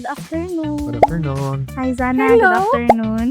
afternoon. Good afternoon. Hi, Zana. Hello. Good afternoon.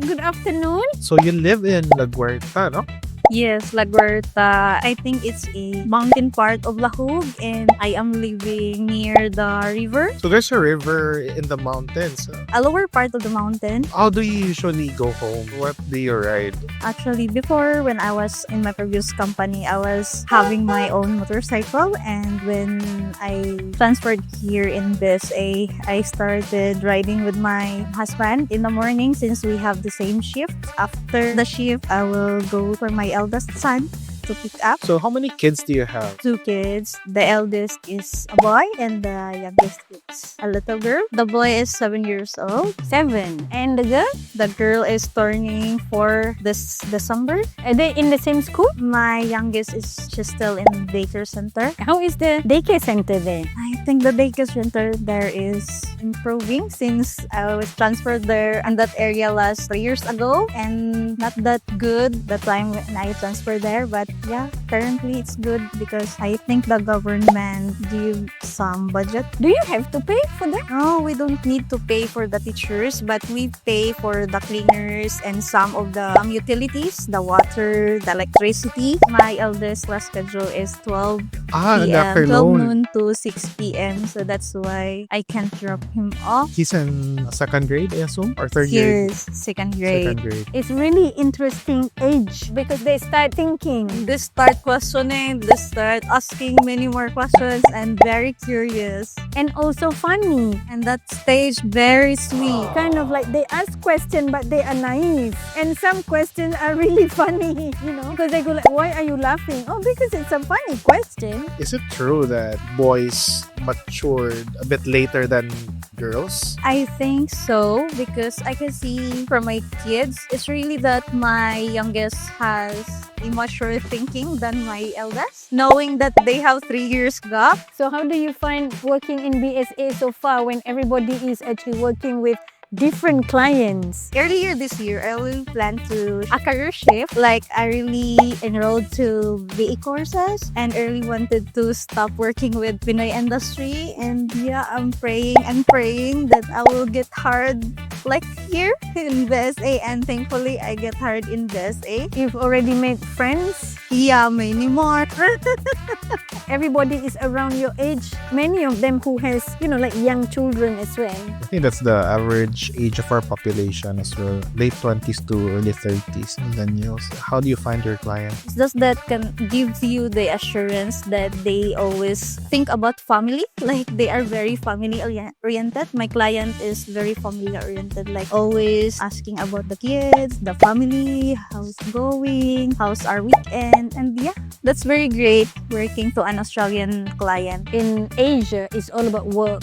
Good afternoon. So you live in Laguarta, no? Yes, Laguarta. I think it's a mountain part of Lahug, and I am living near the river, So there's a river in the mountains. a lower part of the mountain. How do you usually go home? What do you ride? Actually, before, when I was in my previous company, I was having my own motorcycle, and when I transferred here in BSA, I started riding with my husband in the morning since we have the same shift. After the shift, I will go for my eldest son to pick up. So how many kids do you have? 2 kids. The eldest is a boy and the youngest is a little girl. The boy is 7 years old. 7. And the girl? The girl is turning 4 this December. Are they in the same school? My youngest is she's still in daycare center. How is the daycare center there? I think the daycare center there is improving since I was transferred there in that area last 3 years ago, and not that good the time when I transferred there, but yeah, currently it's good because I think the government give some budget. Do you have to pay for that? No, we don't need to pay for the teachers, but we pay for the cleaners and some of the utilities, the water, the electricity. My eldest class schedule is 12 The p.m., 12 afternoon. noon to 6 p.m. So that's why I can't drop him off. He's in second grade, I assume? Or third grade? Here's second grade. Second grade. It's really interesting age because they start thinking. They start questioning, they start asking many more questions, and very curious. And also funny. And that stage, very sweet. Kind of like they ask questions but they are naive. And some questions are really funny, because they go like, why are you laughing? Oh, because it's a funny question. Is it true that boys matured a bit later than girls? I think so because I can see from my kids, it's really that my youngest has a mature thinking than my eldest, knowing that they have 3 years gap. So how do you find working in BSA so far when everybody is actually working with different clients? Earlier this year, I will plan to a career shift. Like I really enrolled to VE courses and early wanted to stop working with Pinoy industry. And yeah, I'm praying that I will get hired like here in BSA, and thankfully I get hired in BSA. You've already made friends. Yeah, many more. Everybody is around your age. Many of them who has, like young children as well. I think that's the average age of our population as well. Late 20s to early 30s, millennials. How do you find your clients? It's just that can gives you the assurance that they always think about family. Like they are very family oriented. My client is very family oriented. Like always asking about the kids, the family, how's it going, how's our weekend, and yeah, that's very great working to an Australian client. In Asia, it's all about work.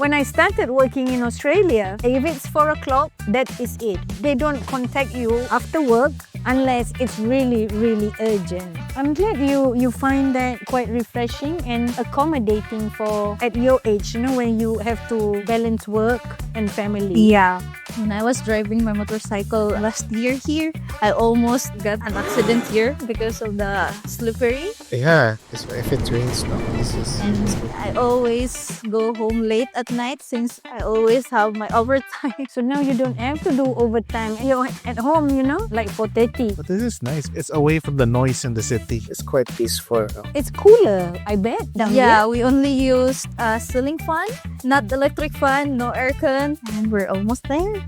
When I started working in Australia, if it's 4 o'clock, that is it. They don't contact you after work unless it's really, really urgent. I'm glad you find that quite refreshing and accommodating for at your age, when you have to balance work and family. Yeah. When I was driving my motorcycle last year here, I almost got an accident here because of the slippery. Yeah, if it rains, no, this is... And I always go home late at night since I always have my overtime. So now you don't have to do overtime. You're at home, like 4:30. But this is nice. It's away from the noise in the city. It's quite peaceful. It's cooler, I bet. Down Yeah, here. we only used a ceiling fan, not electric fan, no aircon, and we're almost there.